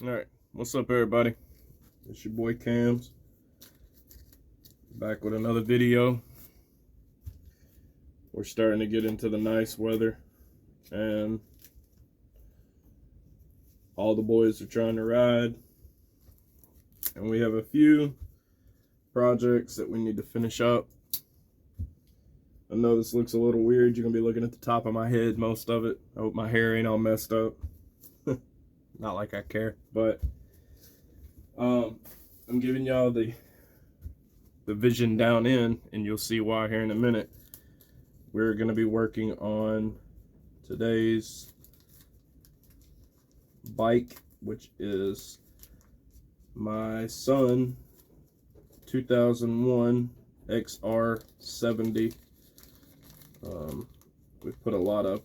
Alright, what's up everybody? It's your boy Cams, back with another video. We're starting to get into the nice weather and all the boys are trying to ride, and we have a few projects that we need to finish up. I know this looks a little weird. You're gonna be looking at the top of my head most of it. I hope my hair ain't all messed up. Not like I care, but I'm giving y'all the vision down in, and you'll see why here in a minute. We're going to be working on today's bike, which is my son 2001 XR70. We've put a lot of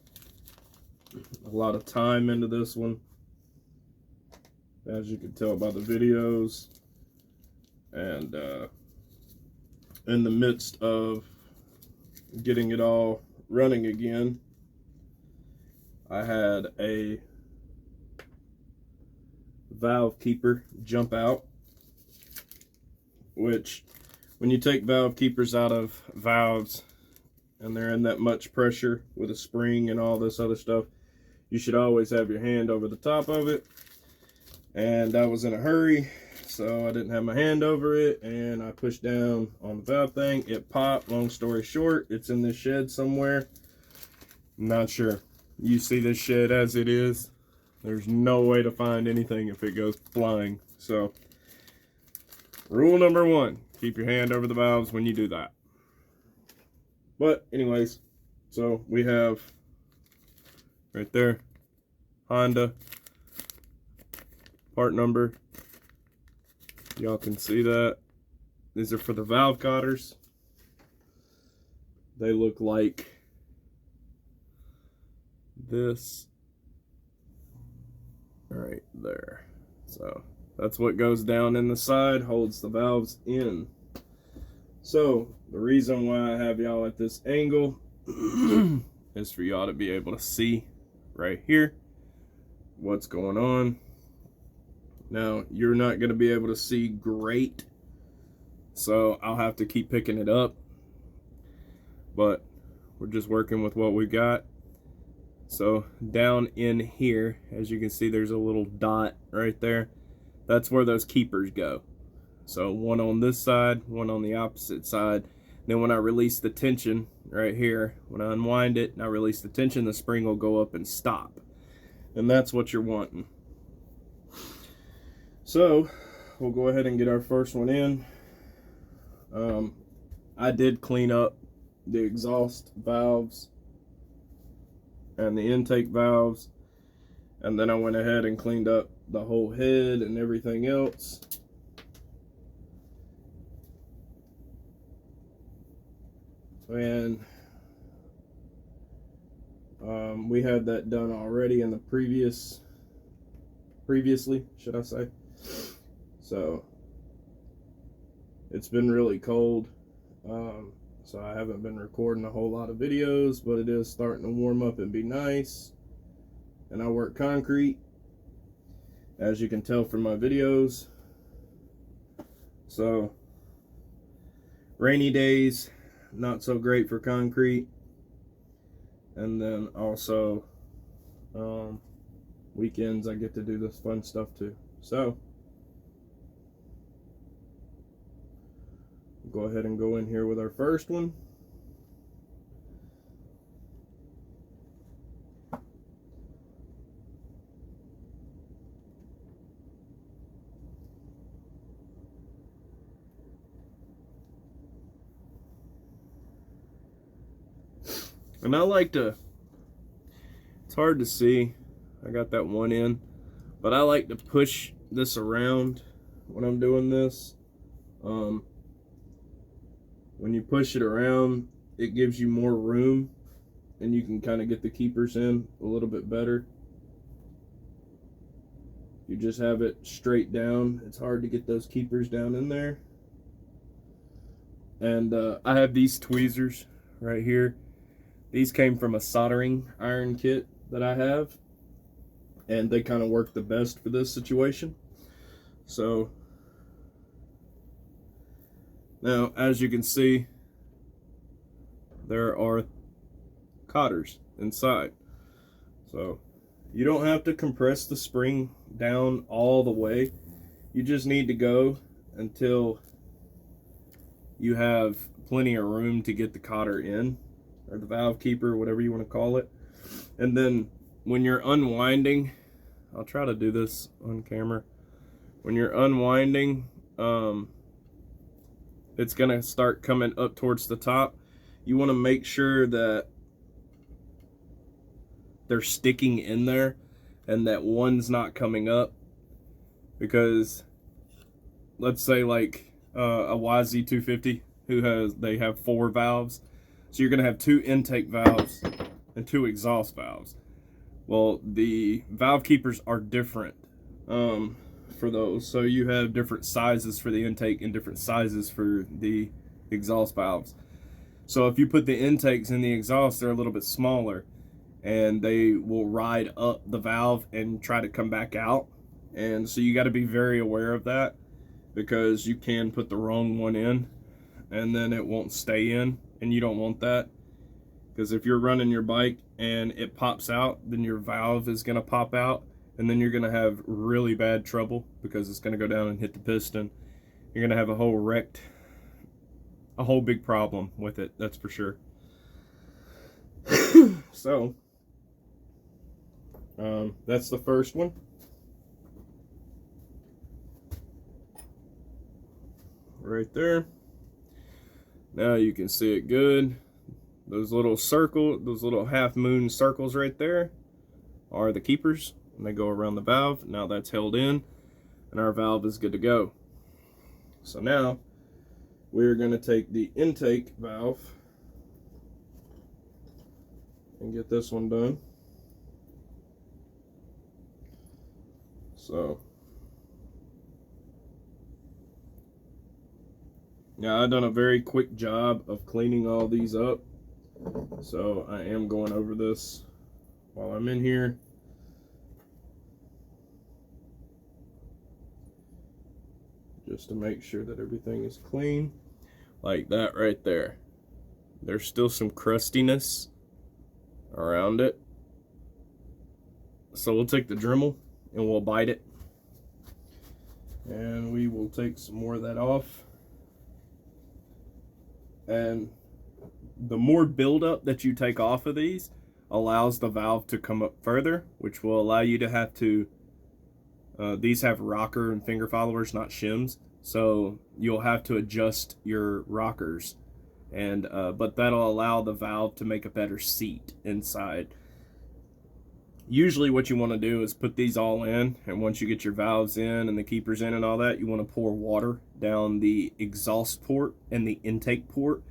time into this one, as you can tell by the videos, and in the midst of getting it all running again, I had a valve keeper jump out, which when you take valve keepers out of valves and they're in that much pressure with a spring and all this other stuff, you should always have your hand over the top of it. And I was in a hurry, so I didn't have my hand over it, and I pushed down on the valve thing. It popped. Long story short, it's in this shed somewhere. I'm not sure. You see this shed as it is. There's no way to find anything if it goes flying. So, rule number one, keep your hand over the valves when you do that. But anyways, so we have right there, Honda. Part number, y'all can see that. These are for the valve cotters. They look like this right there. So that's what goes down in the side, holds the valves in. So the reason why I have y'all at this angle is for y'all to be able to see right here what's going on. Now, you're not going to be able to see great, so I'll have to keep picking it up, but we're just working with what we got. So down in here, as you can see, there's a little dot right there. That's where those keepers go. So one on this side, one on the opposite side. Then when I release the tension right here, when I unwind it and I release the tension, the spring will go up and stop. And that's what you're wanting. So we'll go ahead and get our first one in. I did clean up the exhaust valves and the intake valves, and then I went ahead and cleaned up the whole head and everything else. And we had that done already in the previously, should I say. So it's been really cold, so I haven't been recording a whole lot of videos, but it is starting to warm up and be nice. And I work concrete, as you can tell from my videos. So rainy days, not so great for concrete, and then also weekends I get to do this fun stuff too. So go ahead and go in here with our first one. And I like to, it's hard to see, I got that one in, but I like to push this around when I'm doing this. When you push it around, it gives you more room, and you can kind of get the keepers in a little bit better. You just have it straight down, it's hard to get those keepers down in there. And I have these tweezers right here. These came from a soldering iron kit that I have. and they kind of work the best for this situation. So now, as you can see, there are cotters inside. So you don't have to compress the spring down all the way. You just need to go until you have plenty of room to get the cotter in, or the valve keeper, whatever you want to call it. And then when you're unwinding, I'll try to do this on camera. When you're unwinding, it's gonna start coming up towards the top. You want to make sure that they're sticking in there and that one's not coming up, because let's say like a YZ250 they have 4 valves, so you're gonna have 2 intake valves and 2 exhaust valves. Well, the valve keepers are different for those, so you have different sizes for the intake and different sizes for the exhaust valves. So if you put the intakes in the exhaust, they're a little bit smaller, and they will ride up the valve and try to come back out. And so you got to be very aware of that, because you can put the wrong one in and then it won't stay in, and you don't want that, because if you're running your bike and it pops out, then your valve is going to pop out, and then you're going to have really bad trouble, because it's going to go down and hit the piston. You're going to have a whole big problem with it, that's for sure. So that's the first one. Right there. Now you can see it good. Those little half moon circles right there are the keepers, and they go around the valve. Now that's held in, and our valve is good to go. So now we're going to take the intake valve and get this one done. So now I've done a very quick job of cleaning all these up, so I am going over this while I'm in here. Just to make sure that everything is clean, like that right there. There's still some crustiness around it, so we'll take the Dremel and we'll bite it, and we will take some more of that off. And the more buildup that you take off of these allows the valve to come up further, which will allow you to have to these have rocker and finger followers, not shims, so you'll have to adjust your rockers, and but that'll allow the valve to make a better seat inside. Usually what you want to do is put these all in, and once you get your valves in and the keepers in and all that, you want to pour water down the exhaust port and the intake port,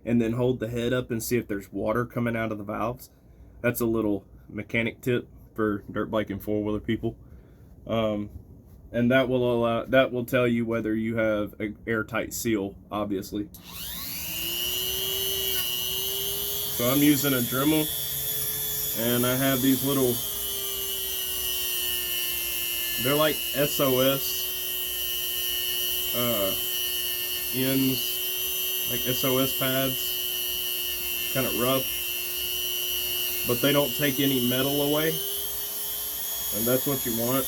and then hold the head up and see if there's water coming out of the valves. That's a little mechanic tip for dirt bike and four-wheeler people. And that will tell you whether you have an airtight seal, obviously. So I'm using a Dremel, and I have these little, they're like SOS ends, like SOS pads, kind of rough, but they don't take any metal away, and that's what you want.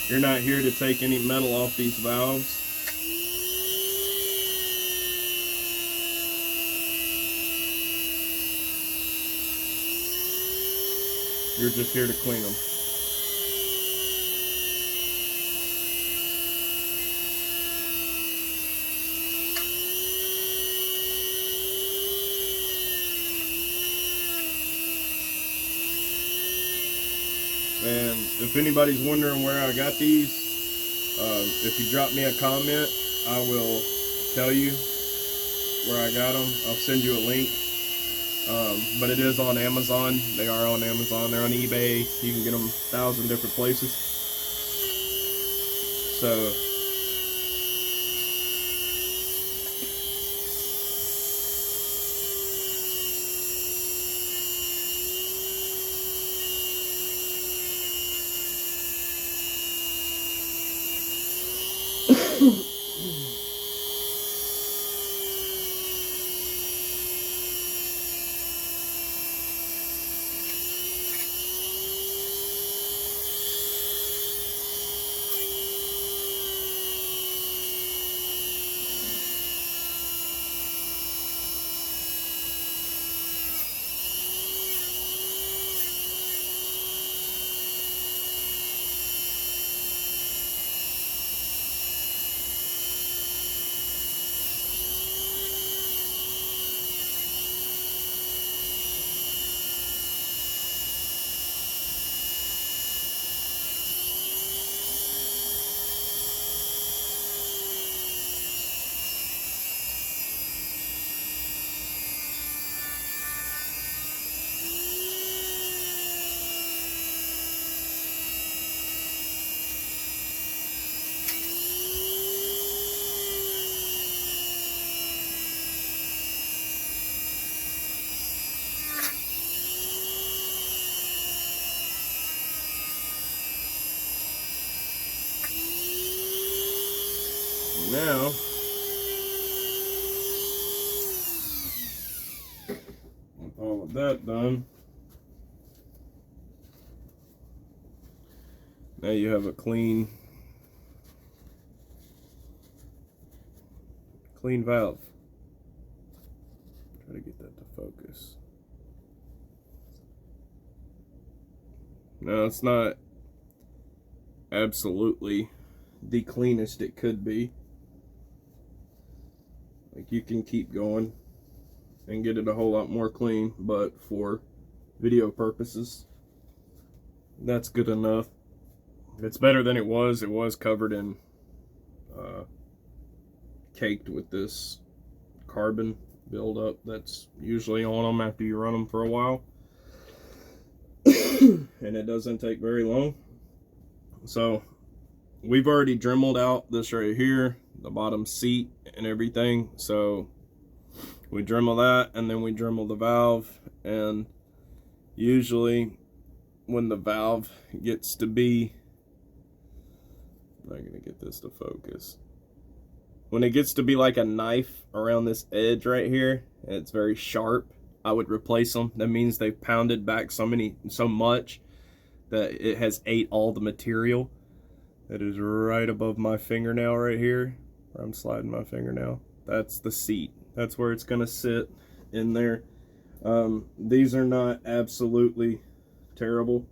You're not here to take any metal off these valves. You're just here to clean them. And if anybody's wondering where I got these, if you drop me a comment, I will tell you where I got them. I'll send you a link. But it is on Amazon. They are on Amazon. They're on eBay. You can get them 1,000 different places. So Now, with all of that done, now you have a clean valve. Try to get that to focus. Now, it's not absolutely the cleanest it could be. Like, you can keep going and get it a whole lot more clean, but for video purposes, that's good enough. It's better than it was. It was covered in caked with this carbon buildup that's usually on them after you run them for a while. And it doesn't take very long. So we've already dremeled out this right here, the bottom seat and everything. So we dremel that, and then we dremel the valve. And usually when the valve gets to be, I'm not gonna get this to focus. When it gets to be like a knife around this edge right here, and it's very sharp, I would replace them. That means they've pounded back so much that it has ate all the material. That is right above my fingernail right here, where I'm sliding my fingernail. That's the seat. That's where it's gonna sit in there. These are not absolutely terrible.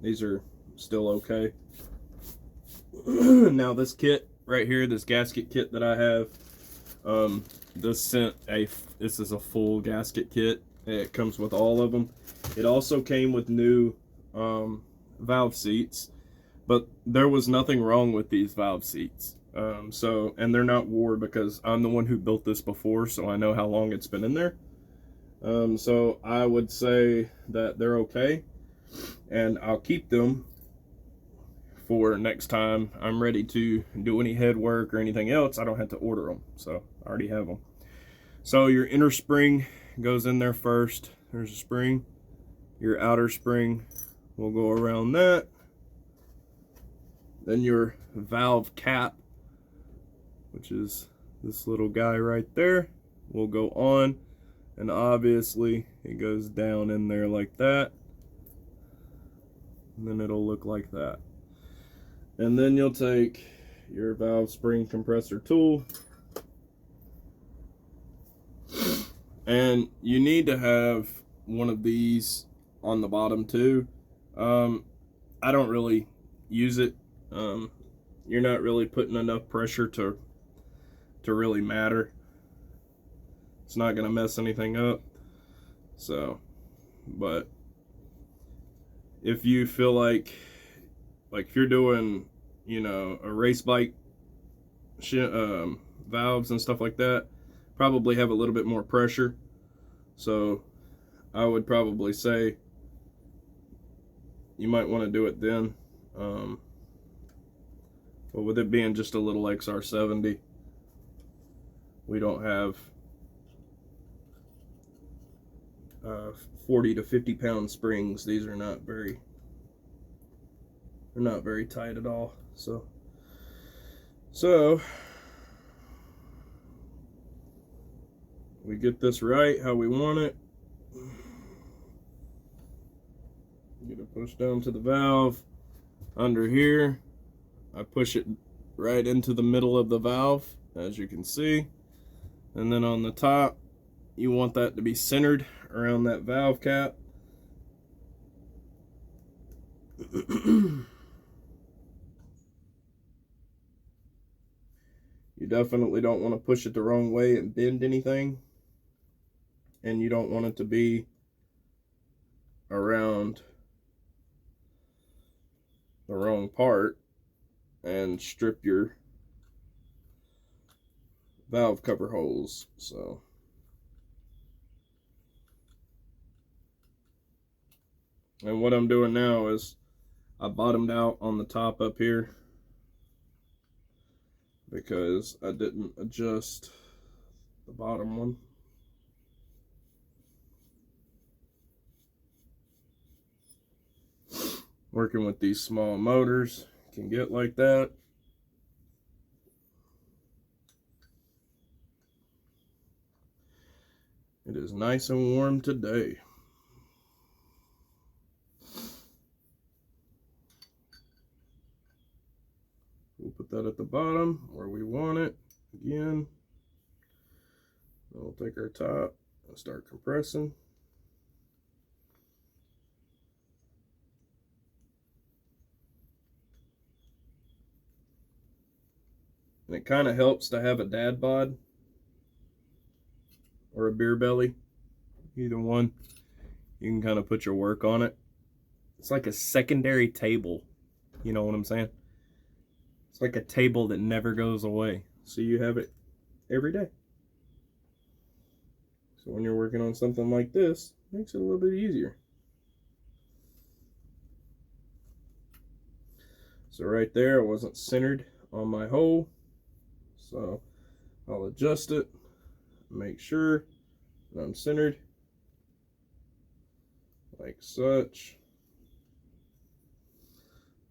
These are still okay. Now this kit right here, this gasket kit that I have, this is a full gasket kit. It comes with all of them. It also came with new valve seats, but there was nothing wrong with these valve seats. And they're not wore because I'm the one who built this before, so I know how long it's been in there. So I would say that they're okay, and I'll keep them for next time I'm ready to do any head work or anything else. I don't have to order them, so I already have them. So your inner spring goes in there first. There's a spring. Your outer spring will go around that. Then your valve cap, which is this little guy right there, will go on, and obviously it goes down in there like that, and then it'll look like that. And then you'll take your valve spring compressor tool, and you need to have one of these on the bottom too. I don't really use it. You're not really putting enough pressure to really matter. It's not gonna mess anything up. So, but if you feel like if you're doing, you know, a race bike valves and stuff like that, probably have a little bit more pressure. So I would probably say you might want to do it then. But with it being just a little XR70, we don't have 40 to 50 pound springs. These are not very, they're not very tight at all. So we get this right how we want it. Get it pushed down to the valve. Under here, I push it right into the middle of the valve, as you can see. And then on the top, you want that to be centered around that valve cap. You definitely don't want to push it the wrong way and bend anything. And you don't want it to be around the wrong part and strip your valve cover holes. So and what I'm doing now is I bottomed out on the top up here because I didn't adjust the bottom one. Working with these small motors can get like that. is nice and warm today. We'll put that at the bottom where we want it. Again, we'll take our top and start compressing. And it kind of helps to have a dad bod or a beer belly, either one. You can kind of put your work on it. It's like a secondary table, you know what I'm saying? It's like a table that never goes away. So you have it every day. So when you're working on something like this, it makes it a little bit easier. So right there, it wasn't centered on my hole. So I'll adjust it, make sure that I'm centered, like such.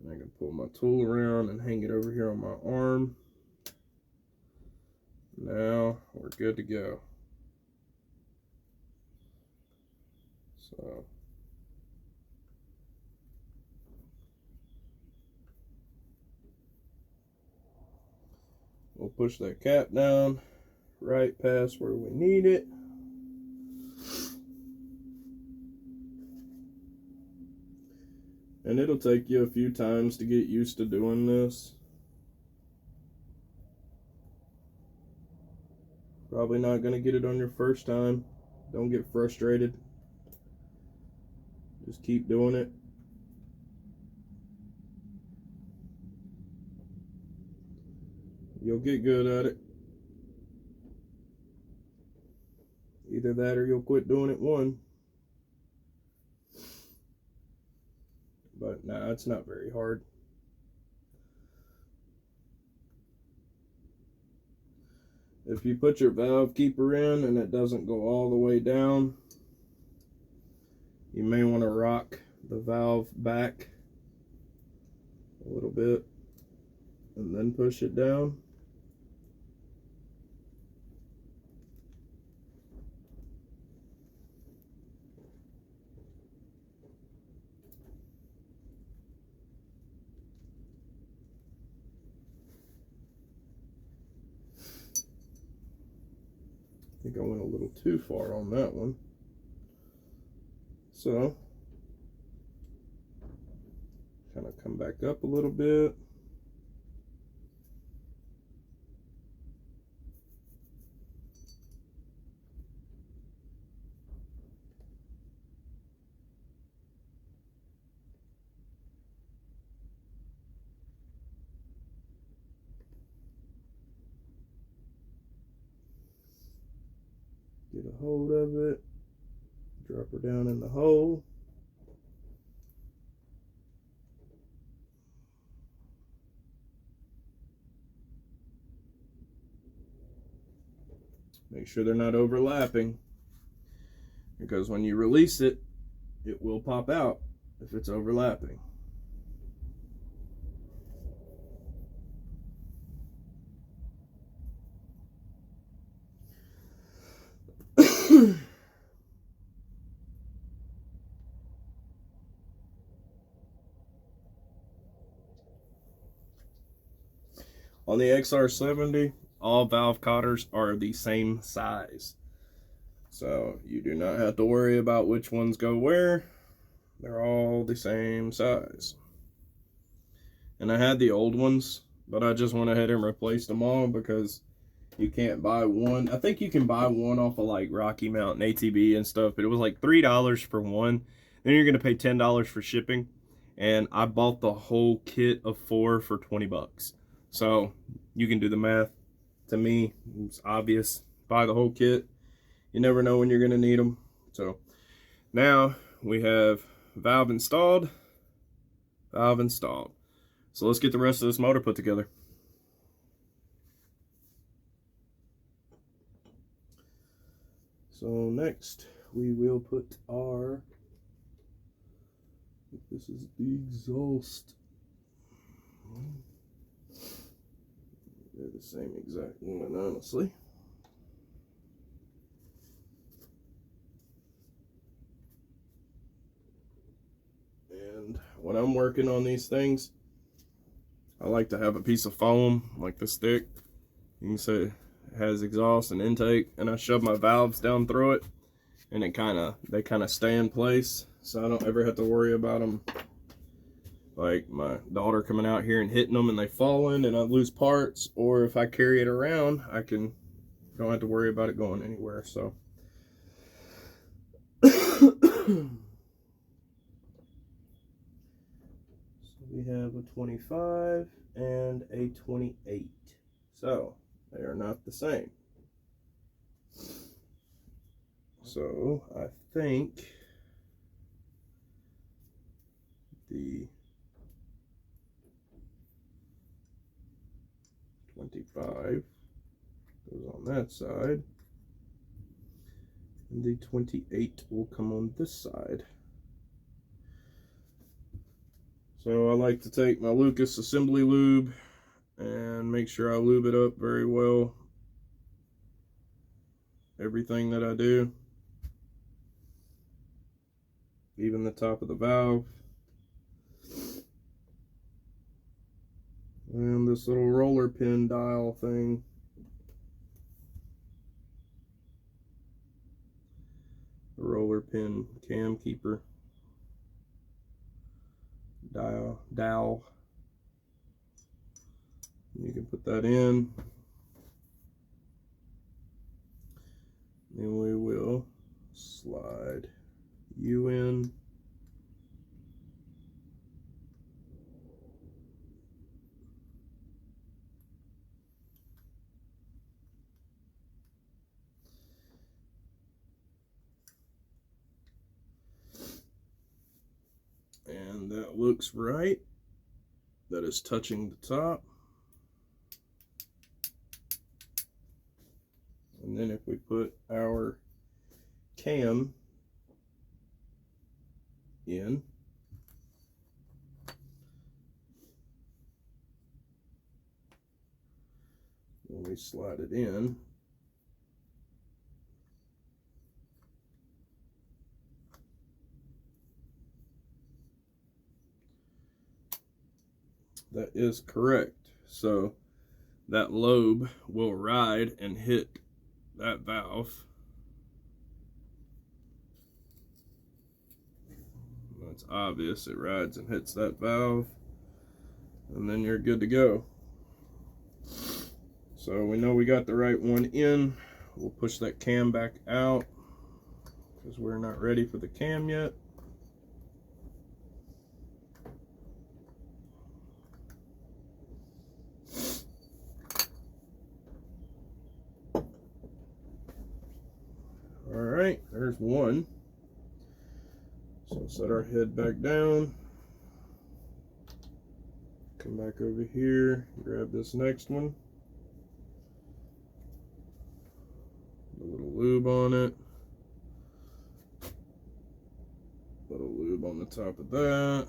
And I can pull my tool around and hang it over here on my arm. Now we're good to go. So we'll push that cap down right past where we need it. And it'll take you a few times to get used to doing this. Probably not going to get it on your first time. Don't get frustrated. Just keep doing it. You'll get good at it. Either that or you'll quit doing it one. But nah, it's not very hard. If you put your valve keeper in and it doesn't go all the way down, you may want to rock the valve back a little bit and then push it down. I think I went a little too far on that one. So, kind of come back up a little bit. Get a hold of it, drop her down in the hole. Make sure they're not overlapping, because when you release it, it will pop out if it's overlapping. On the XR70, all valve cotters are the same size. So you do not have to worry about which ones go where. They're all the same size. And I had the old ones, but I just went ahead and replaced them all because you can't buy one. I think you can buy one off of like Rocky Mountain ATV and stuff, but it was like $3 for one. Then you're going to pay $10 for shipping. And I bought the whole kit of 4 for 20 bucks. So you can do the math. To me, it's obvious. Buy the whole kit. You never know when you're going to need them. So now we have valve installed. Valve installed. So let's get the rest of this motor put together. So next we will put our, this is the exhaust. They're the same exact one, honestly. And when I'm working on these things, I like to have a piece of foam like the stick. You can see it has exhaust and intake, and I shove my valves down through it, and they kind of stay in place, so I don't ever have to worry about them, like my daughter coming out here and hitting them and they falling and I lose parts, or if I carry it around, don't have to worry about it going anywhere. So we have a 25 and a 28. So they are not the same. So I think the 25 goes on that side, and the 28 will come on this side. So I like to take my Lucas assembly lube and make sure I lube it up very well. Everything that I do, even the top of the valve. And this little roller pin dial thing. The roller pin cam keeper. Dowel. You can put that in. Then we will slide you in. And that looks right. That is touching the top. And then if we put our cam in, when we slide it in, that is correct. So that lobe will ride and hit that valve. That's obvious. It rides and hits that valve, and then you're good to go. So we know we got the right one in. We'll push that cam back out because we're not ready for the cam yet. Alright, there's one. So set our head back down. Come back over here, grab this next one. A little lube on it. A little lube on the top of that.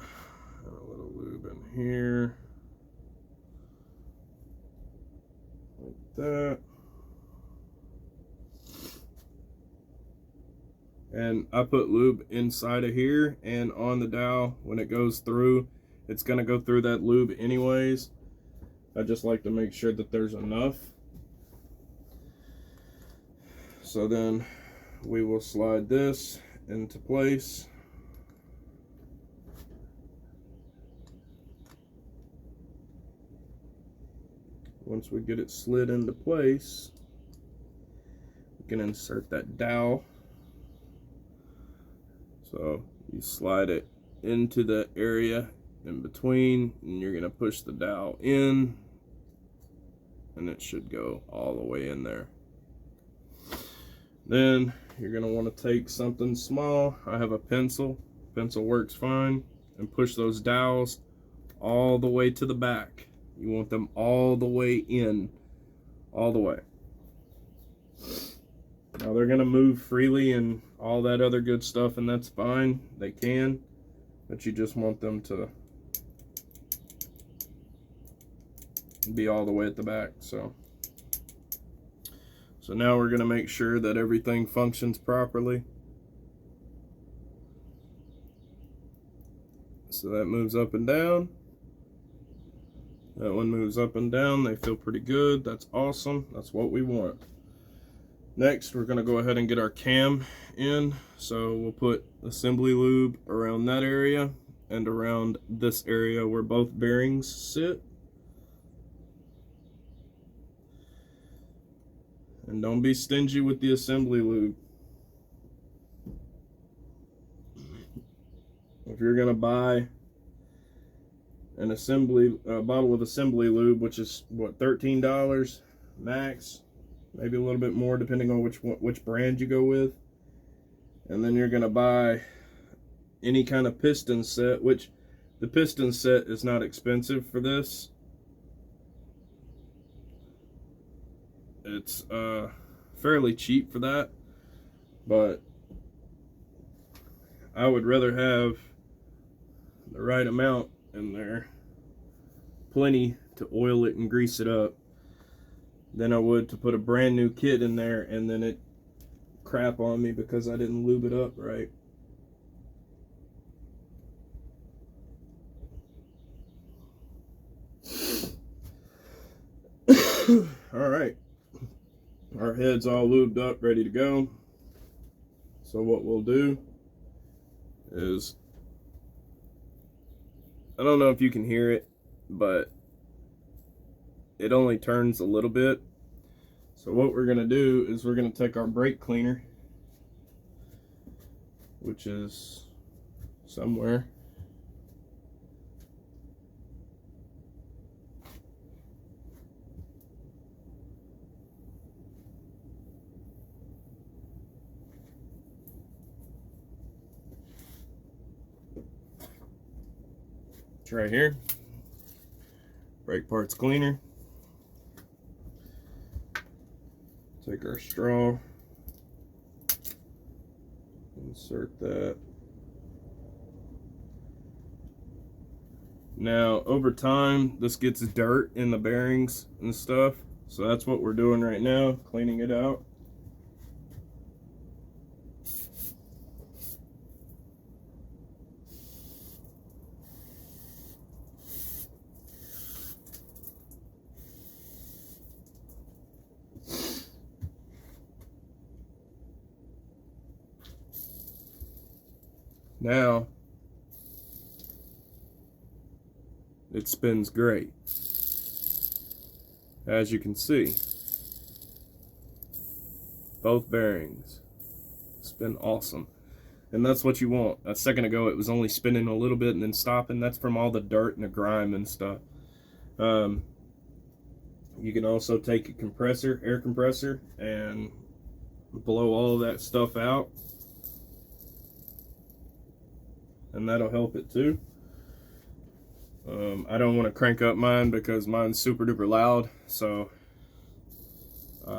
And a little lube in here. Like that. And I put lube inside of here and on the dowel. When it goes through, it's going to go through that lube anyways. I just like to make sure that there's enough. So then we will slide this into place. Once we get it slid into place, we can insert that dowel. So you slide it into the area in between, and you're going to push the dowel in, and it should go all the way in there. Then you're going to want to take something small. I have a pencil. Pencil works fine. And push those dowels all the way to the back. You want them all the way in. All the way. Now they're going to move freely and all that other good stuff, and that's fine. They can. But you just want them to be all the way at the back. So now we're going to make sure that everything functions properly. So that moves up and down. That one moves up and down. They feel pretty good. That's awesome. That's what we want. Next, we're going to go ahead and get our cam in. So we'll put assembly lube around that area and around this area where both bearings sit. And don't be stingy with the assembly lube. If you're going to buy an bottle of assembly lube, which is what, $13 max, maybe a little bit more depending on which brand you go with, and then you're going to buy any kind of piston set, which the piston set is not expensive for this. It's fairly cheap for that, but I would rather have the right amount in there, plenty to oil it and grease it up, than I would to put a brand new kit in there and then it crap on me because I didn't lube it up right. All right, our head's all lubed up, ready to go. So what we'll do is, I don't know if you can hear it, but it only turns a little bit. So what we're going to do is we're going to take our brake cleaner, which is somewhere. It's right here. Brake parts cleaner. Take our straw, insert that. Now, over time, this gets dirt in the bearings and stuff, so that's what we're doing right now, cleaning it out. Now, it spins great. As you can see, both bearings spin awesome. And that's what you want. A second ago, it was only spinning a little bit and then stopping. That's from all the dirt and the grime and stuff. You can also take a compressor, air compressor, and blow all of that stuff out. And that'll help it too. I don't want to crank up mine because mine's super duper loud, so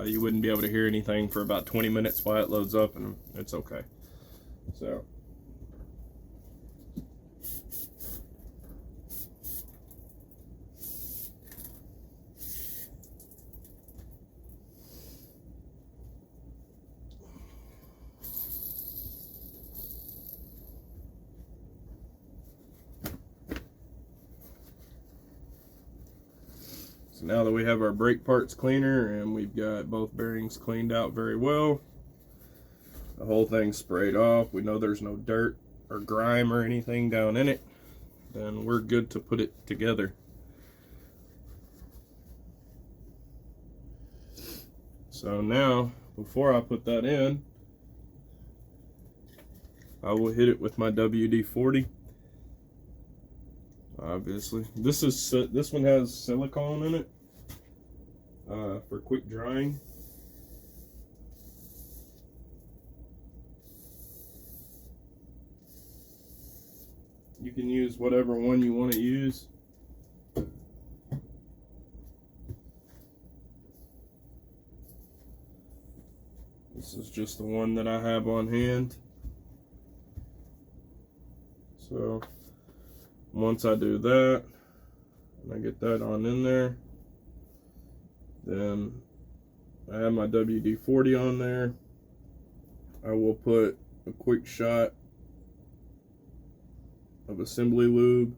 you wouldn't be able to hear anything for about 20 minutes while it loads up, and it's okay. So now that we have our brake parts cleaner and we've got both bearings cleaned out very well, the whole thing sprayed off, we know there's no dirt or grime or anything down in it, then we're good to put it together. So now, before I put that in, I will hit it with my WD-40. Obviously, this one has silicone in it for quick drying. You can use whatever one you want to use. This is just the one that I have on hand. So once I do that, and I get that on in there, then I have my WD-40 on there. I will put a quick shot of assembly lube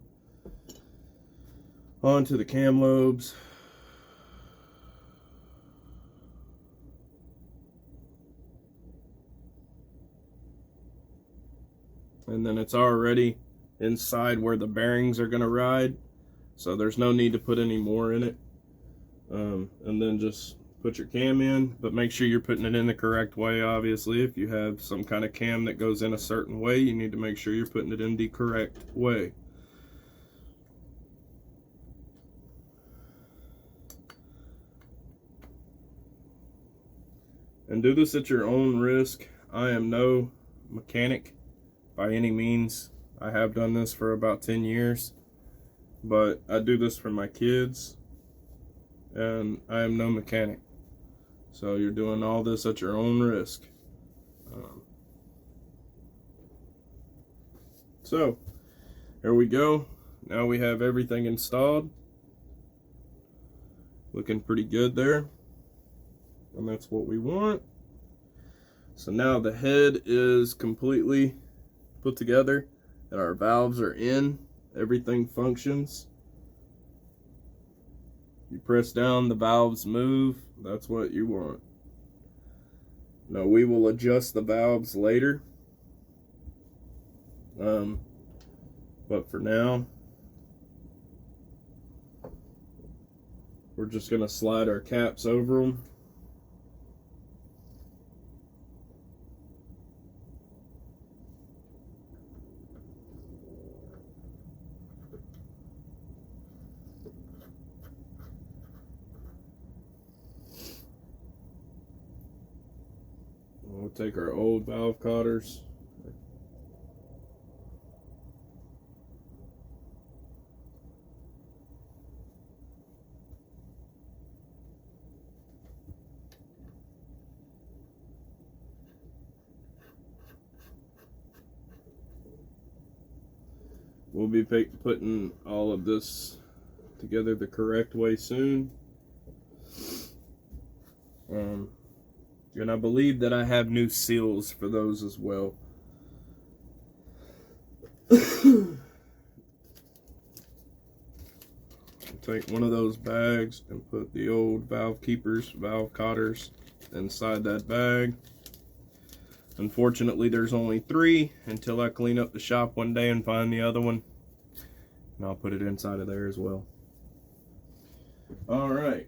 onto the cam lobes. And then it's already inside where the bearings are going to ride, so there's no need to put any more in it. And then just put your cam in, but make sure you're putting it in the correct way. Obviously, if you have some kind of cam that goes in a certain way, you need to make sure you're putting it in the correct way. And do this at your own risk. I am no mechanic by any means. I have done this for about 10 years, but I do this for my kids, and I am no mechanic. So you're doing all this at your own risk. So here we go. Now we have everything installed. Looking pretty good there. And that's what we want. So now the head is completely put together and our valves are in. Everything functions. You press down, the valves move. That's what you want. Now we will adjust the valves later. But for now, we're just going to slide our caps over them. We'll take our old valve cotters. We'll be putting all of this together the correct way soon. And I believe that I have new seals for those as well. Take one of those bags and put the old valve keepers, valve cotters inside that bag. Unfortunately, there's only 3 until I clean up the shop one day and find the other one. And I'll put it inside of there as well. All right.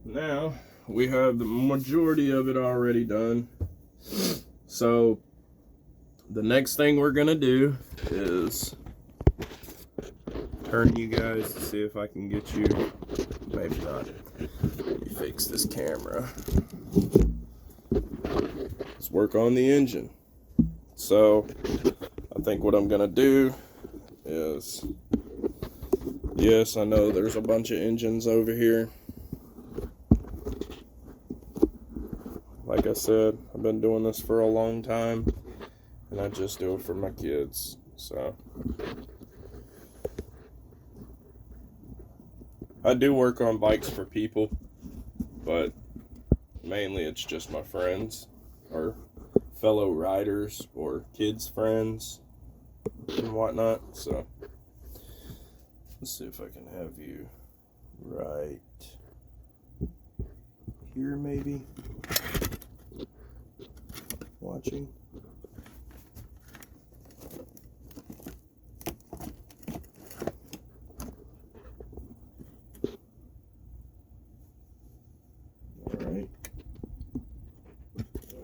Now, we have the majority of it already done. So, the next thing we're going to do is turn you guys to see if I can get you. Maybe not. Let me fix this camera. Let's work on the engine. So, I think what I'm going to do is, yes, I know there's a bunch of engines over here. Like I said, I've been doing this for a long time, and I just do it for my kids. So I do work on bikes for people, but mainly it's just my friends or fellow riders or kids' friends and whatnot. So let's see if I can have you right here, maybe watching. All right,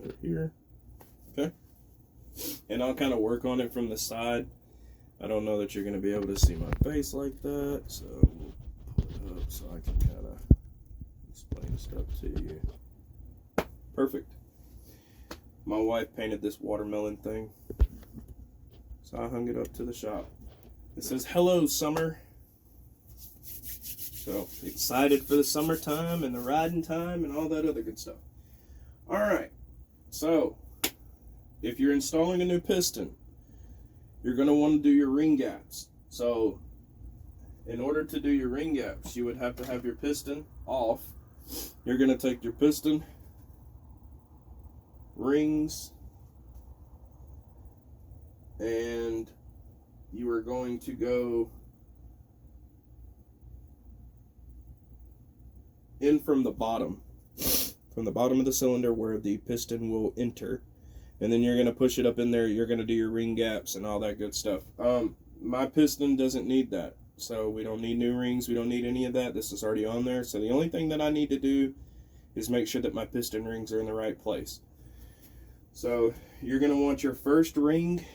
right here. Okay, and I'll kind of work on it from the side. I don't know that you're going to be able to see my face like that, so we'll pull it up so I can kind of explain stuff to you. Perfect. My wife painted this watermelon thing, so I hung it up to the shop. It says, "Hello, summer." So, excited for the summertime and the riding time and all that other good stuff. Alright, so, if you're installing a new piston, you're going to want to do your ring gaps. So, in order to do your ring gaps, you would have to have your piston off. You're going to take your piston rings and you are going to go in from the bottom of the cylinder where the piston will enter, and then you're going to push it up in there. You're going to do your ring gaps and all that good stuff. My piston doesn't need that, so we don't need new rings, we don't need any of that. This is already on there, so the only thing that I need to do is make sure that my piston rings are in the right place. So you're going to want your first ring.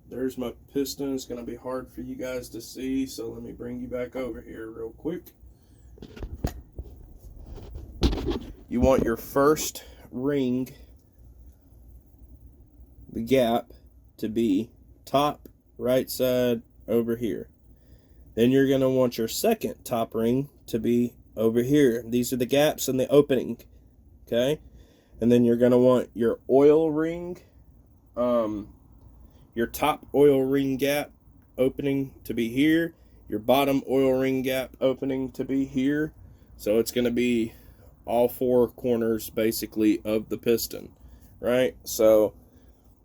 There's my piston. It's going to be hard for you guys to see, so let me bring you back over here real quick. You want your first ring, the gap, to be top right side over here. Then you're going to want your second top ring to be over here. These are the gaps in the opening, okay? And then you're going to want your oil ring, your top oil ring gap opening to be here, your bottom oil ring gap opening to be here. So it's going to be all four corners basically of the piston, right? So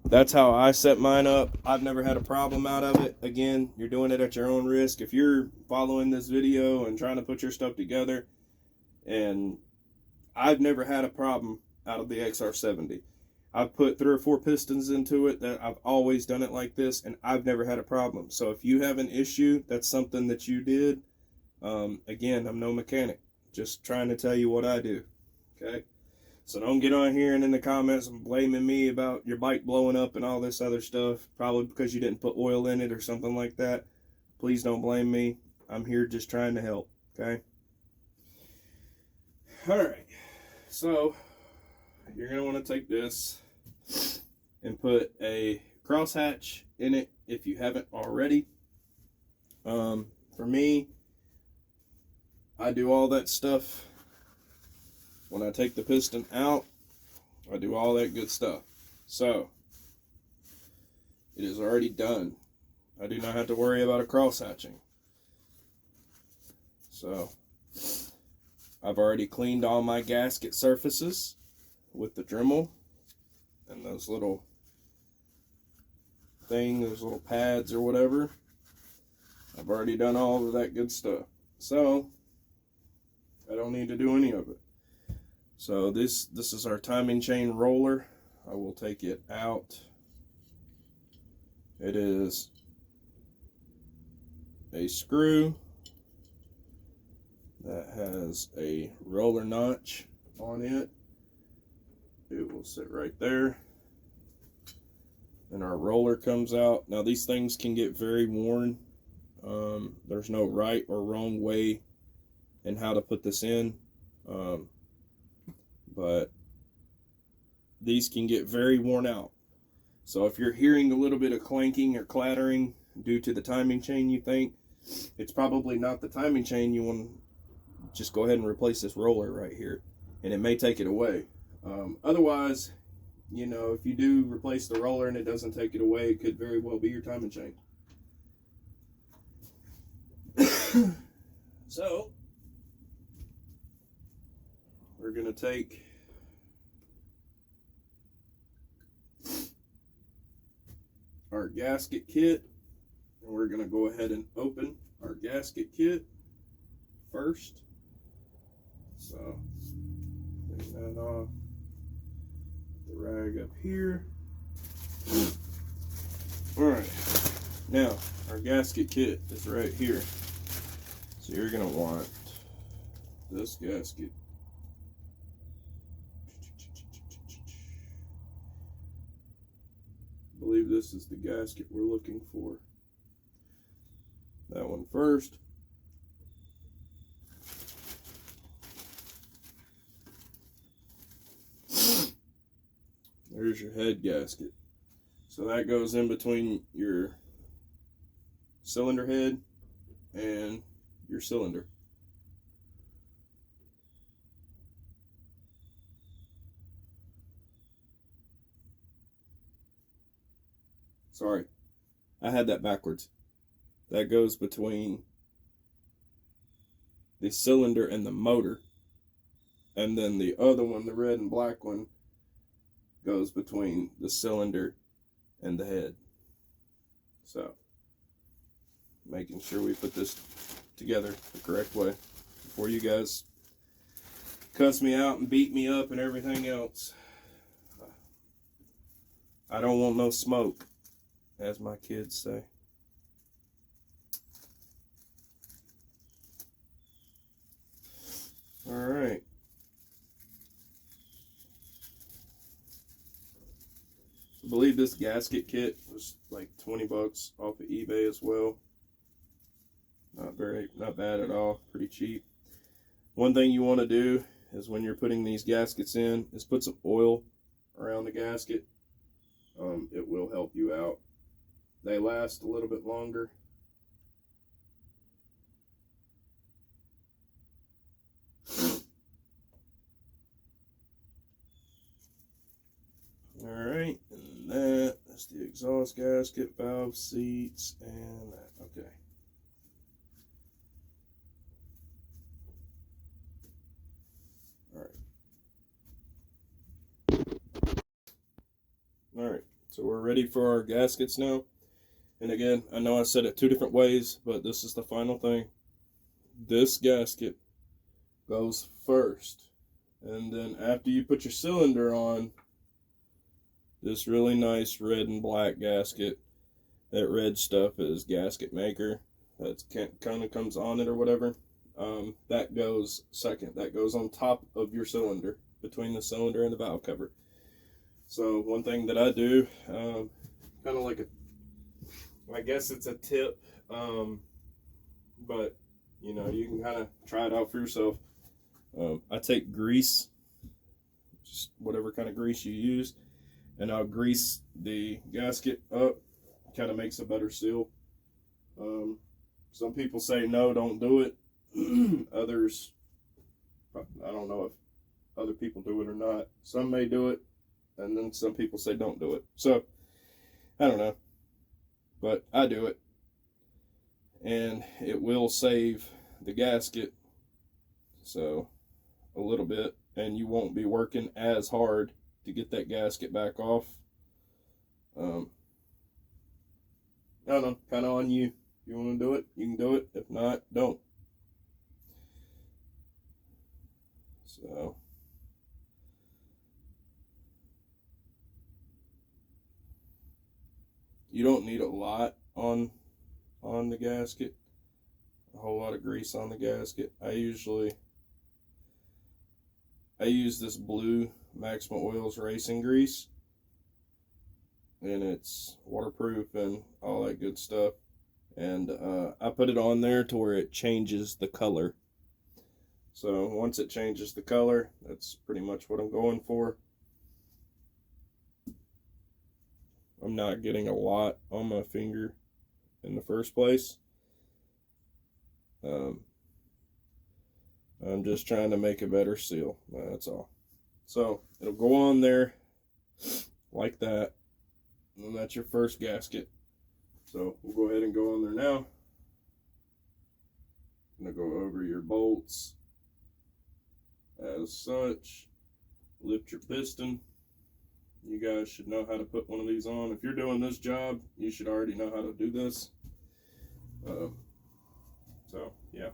that's how I set mine up. I've never had a problem out of it. Again, you're doing it at your own risk. If you're following this video and trying to put your stuff together, and I've never had a problem out of the XR70. I've put 3 or 4 pistons into it that I've always done it like this, and I've never had a problem. So if you have an issue, that's something that you did. Again, I'm no mechanic, just trying to tell you what I do, okay? So don't get on here and in the comments and blaming me about your bike blowing up and all this other stuff, probably because you didn't put oil in it or something like that. Please don't blame me. I'm here just trying to help, okay? All right, so you're going to want to take this and put a crosshatch in it if you haven't already. For me, I do all that stuff when I take the piston out. I do all that good stuff. So it is already done. I do not have to worry about a crosshatching. So I've already cleaned all my gasket surfaces with the Dremel and those little things, those little pads or whatever. I've already done all of that good stuff. So I don't need to do any of it. So this is our timing chain roller. I will take it out. It is a screw that has a roller notch on it. It will sit right there. And our roller comes out. Now these things can get very worn. There's no right or wrong way in how to put this in. But these can get very worn out. So if you're hearing a little bit of clanking or clattering due to the timing chain, you think it's probably not the timing chain. You want to just go ahead and replace this roller right here, and it may take it away. Otherwise, you know, if you do replace the roller and it doesn't take it away, it could very well be your timing chain. So we're going to take our gasket kit, and we're going to go ahead and open our gasket kit first. So clean that off. The rag up here. Alright, now our gasket kit is right here. So you're going to want this gasket. I believe this is the gasket we're looking for. That one first. There's your head gasket. So that goes in between your cylinder head and your cylinder. Sorry, I had that backwards. That goes between the cylinder and the motor. And then the other one, the red and black one, goes between the cylinder and the head. So, making sure we put this together the correct way before you guys cuss me out and beat me up and everything else. I don't want no smoke, as my kids say. All right. I believe this gasket kit was like 20 bucks off of eBay as well. Not bad at all. Pretty cheap. One thing you want to do is when you're putting these gaskets in is put some oil around the gasket. It will help you out. They last a little bit longer. Alright, and that's the exhaust gasket, valve seats, and that. Okay. Alright, so we're ready for our gaskets now. And again, I know I said it 2 different ways, but this is the final thing. This gasket goes first. And then after you put your cylinder on, this really nice red and black gasket, that red stuff is gasket maker. That kind of comes on it or whatever. That goes second. That goes on top of your cylinder, between the cylinder and the valve cover. So one thing that I do, kind of like I guess it's a tip, but you know, you can kind of try it out for yourself. I take grease, just whatever kind of grease you use, and I'll grease the gasket up. Kind of makes a better seal. Some people say no, don't do it. Others, I don't know if other people do it or not. Some may do it, and then some people say don't do it. So I don't know, but I do it, and it will save the gasket so a little bit, and you won't be working as hard to get that gasket back off. I don't know, kind of on you. If you want to do it, you can do it. If not, don't. So you don't need a lot on the gasket, a whole lot of grease on the gasket. I use this blue Maxima Oils racing grease, and it's waterproof and all that good stuff. And I put it on there to where it changes the color. So once it changes the color, that's pretty much what I'm going for. I'm not getting a lot on my finger in the first place. I'm just trying to make a better seal. That's all. So it'll go on there like that. And that's your first gasket. So we'll go ahead and go on there now. I'm going to go over your bolts as such. Lift your piston. You guys should know how to put one of these on. If you're doing this job, you should already know how to do this. So, yeah.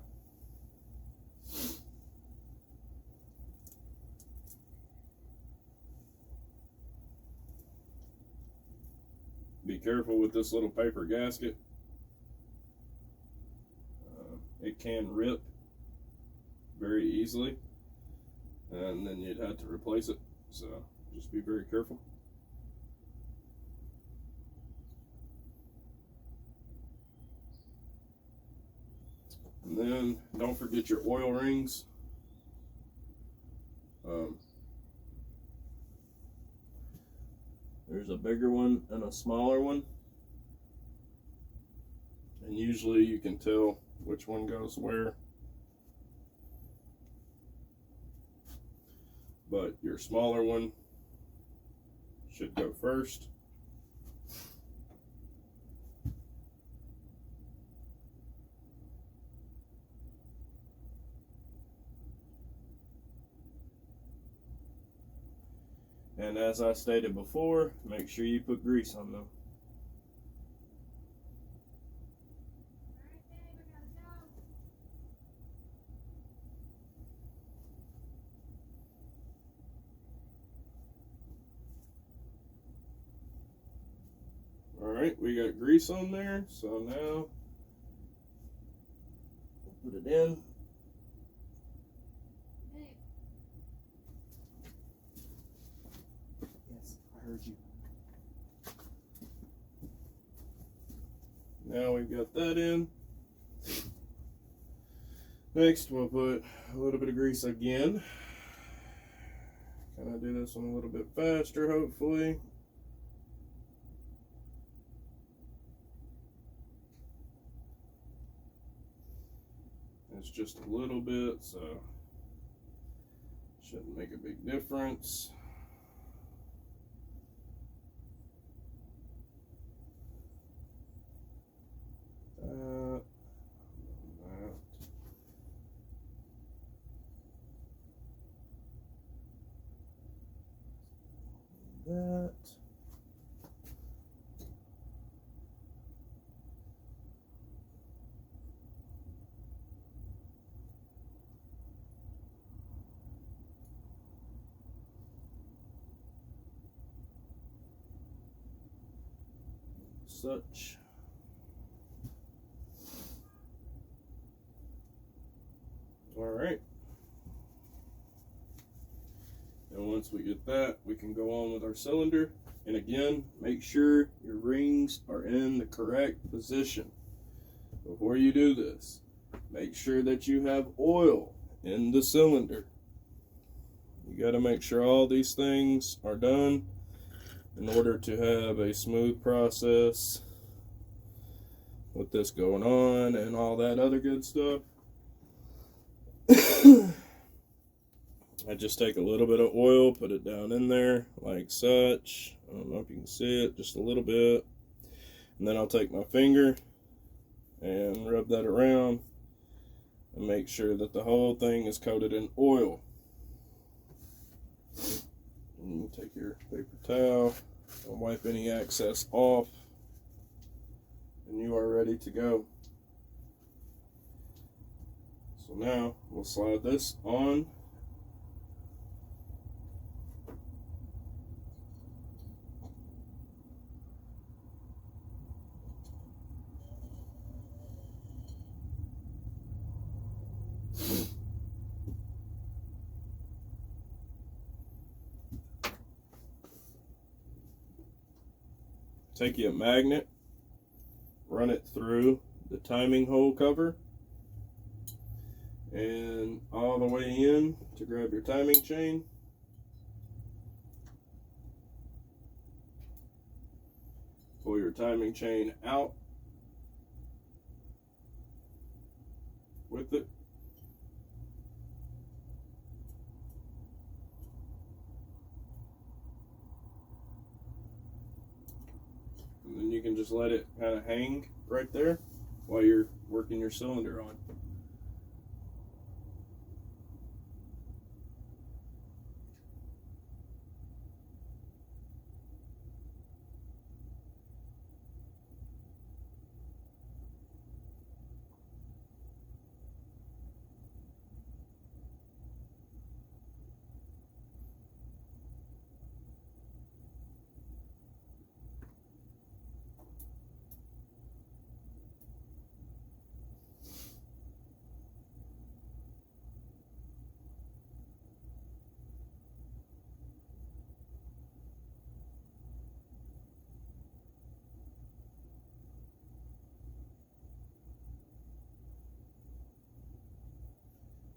Be careful with this little paper gasket. It can rip very easily, and then you'd have to replace it. So just be very careful. And then don't forget your oil rings. There's a bigger one and a smaller one, and usually you can tell which one goes where. But your smaller one should go first. And And as I stated before, make sure you put grease on them. Alright, we got grease on there, so now put it in. Yes, I heard you. Now we've got that in. Next, we'll put a little bit of grease again. Kind of do this one a little bit faster, hopefully. It's just a little bit, so shouldn't make a big difference. That. Such. All right. And once we get that, we can go on with our cylinder. And again, make sure your rings are in the correct position. Before you do this, make sure that you have oil in the cylinder. You got to make sure all these things are done in order to have a smooth process with this going on and all that other good stuff. I just take a little bit of oil, put it down in there like such. I don't know if you can see it, just a little bit. And then I'll take my finger and rub that around and make sure that the whole thing is coated in oil. And you take your paper towel and wipe any excess off, and you are ready to go. So now we'll slide this on. Take you a magnet, run it through the timing hole cover and all the way in to grab your timing chain. Pull your timing chain out with it. And then you can just let it kind of hang right there while you're working your cylinder on.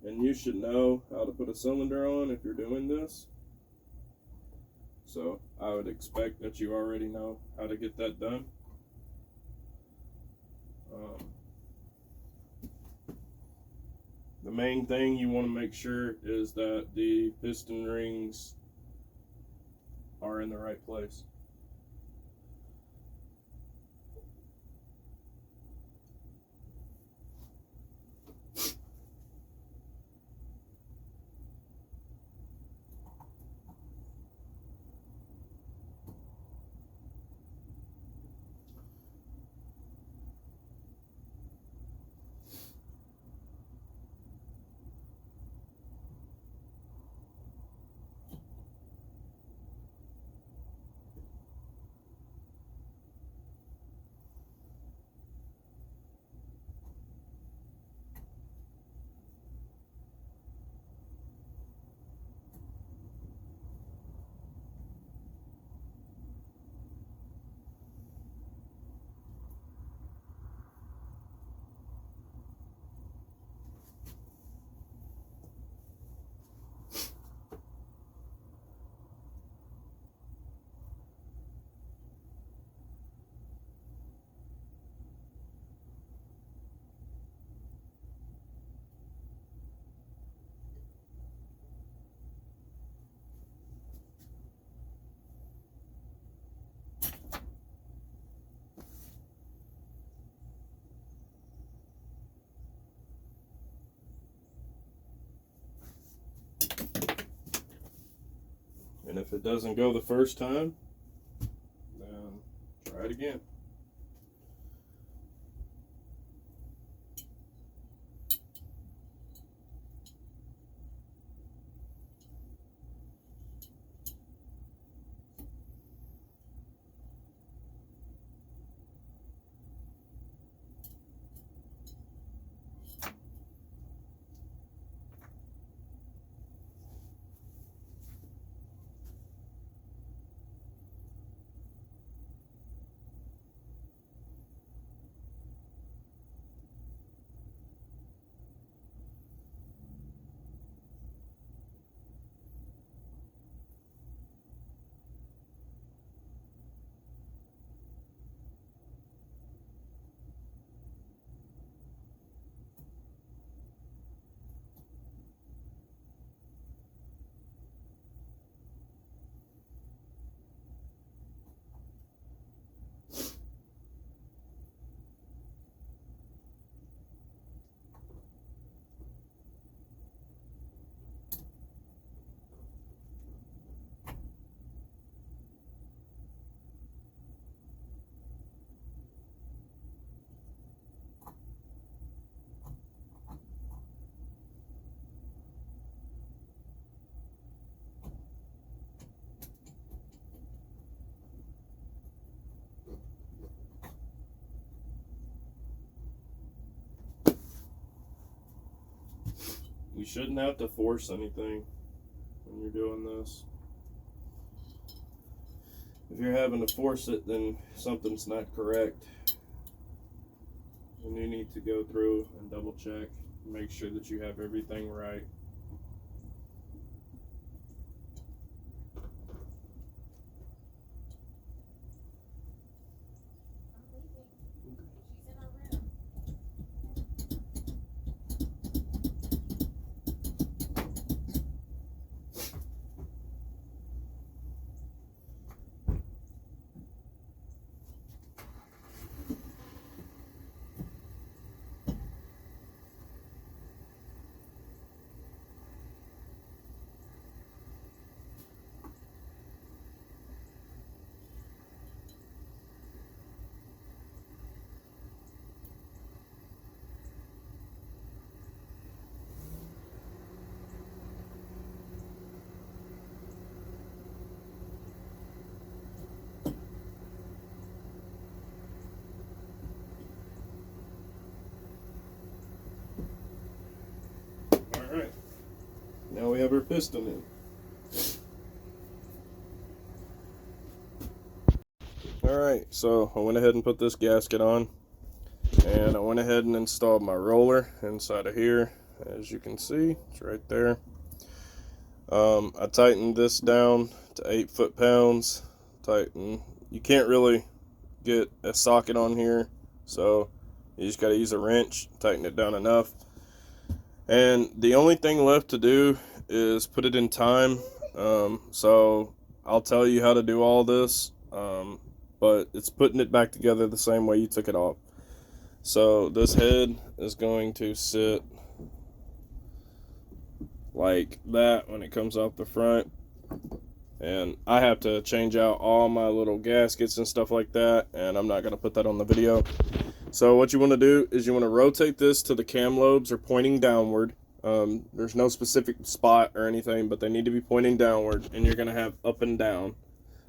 And you should know how to put a cylinder on if you're doing this. So I would expect that you already know how to get that done. The main thing you want to make sure is that the piston rings are in the right place. And if it doesn't go the first time, then try it again. You shouldn't have to force anything when you're doing this. If you're having to force it, then something's not correct. And you need to go through and double check and make sure that you have everything right. Alright, now we have our piston in. Alright, so I went ahead and put this gasket on, and I went ahead and installed my roller inside of here. As you can see, it's right there. I tightened this down to 8 foot-pounds. You can't really get a socket on here, so you just got to use a wrench, tighten it down enough. And the only thing left to do is put it in time. So I'll tell you how to do all this, but it's putting it back together the same way you took it off. So this head is going to sit like that when it comes off the front. And I have to change out all my little gaskets and stuff like that, and I'm not going to put that on the video. So what you want to do is you want to rotate this to the cam lobes are pointing downward. There's no specific spot or anything, but they need to be pointing downward, and you're going to have up and down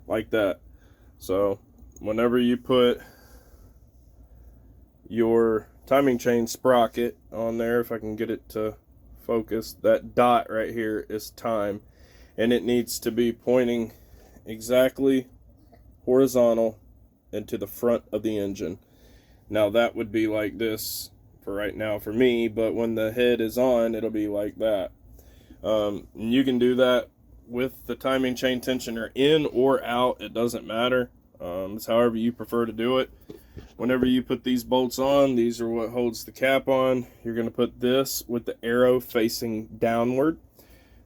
like that. So whenever you put your timing chain sprocket on there, if I can get it to focus, that dot right here is time, and it needs to be pointing exactly horizontal and to the front of the engine. Now that would be like this for right now for me, but when the head is on, it'll be like that. And you can do that with the timing chain tensioner in or out, it doesn't matter. It's however you prefer to do it. Whenever you put these bolts on, these are what holds the cap on. You're going to put this with the arrow facing downward.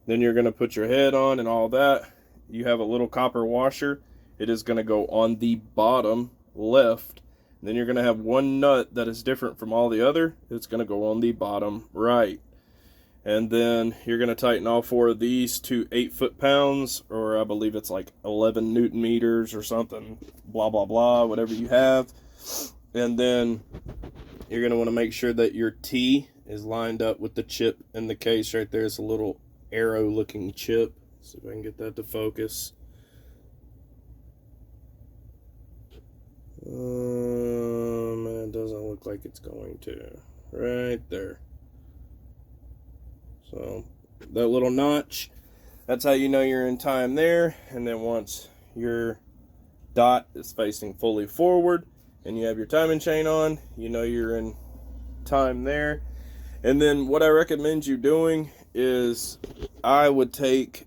Then you're going to put your head on and all that. You have a little copper washer. It is going to go on the bottom left. Then you're going to have one nut that is different from all the other. It's going to go on the bottom right. And then you're going to tighten all 4 of these to 8 foot-pounds, or I believe it's like 11 Newton meters or something, blah, blah, blah, whatever you have. And then you're going to want to make sure that your T is lined up with the chip in the case right there. It's a little arrow-looking chip. See if I can get that to focus. It doesn't look like it's going to. Right there. So that little notch, that's how you know you're in time there. And then once your dot is facing fully forward and you have your timing chain on, you know you're in time there. And then what I recommend you doing is I would take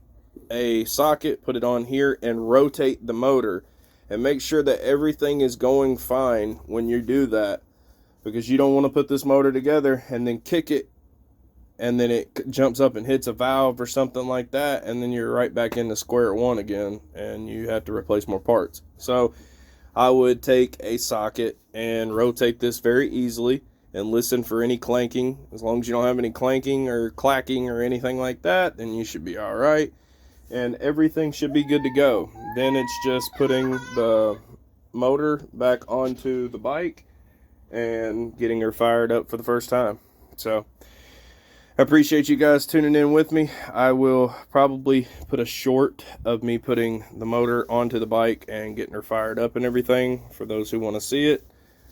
a socket, put it on here, and rotate the motor and make sure that everything is going fine when you do that, because you don't want to put this motor together and then kick it and then it jumps up and hits a valve or something like that, and then you're right back into square one again and you have to replace more parts. So I would take a socket and rotate this very easily and listen for any clanking. As long as you don't have any clanking or clacking or anything like that, then you should be all right, and everything should be good to go. Then it's just putting the motor back onto the bike and getting her fired up for the first time. So I appreciate you guys tuning in with me. I will probably put a short of me putting the motor onto the bike and getting her fired up and everything for those who want to see it.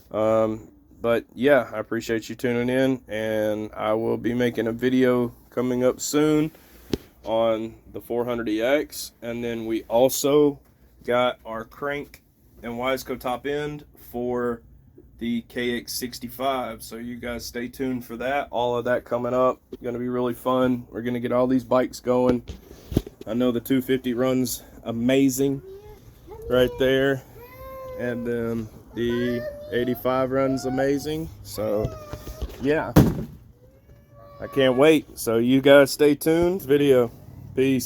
But yeah, I appreciate you tuning in, and I will be making a video coming up soon on the 400EX. And then we also got our crank and Wiseco top end for the KX65, so you guys stay tuned for that. All of that coming up, gonna be really fun. We're gonna get all these bikes going. I know the 250 runs amazing right there, and then the 85 runs amazing. So yeah, I can't wait. So you guys stay tuned. Video, peace.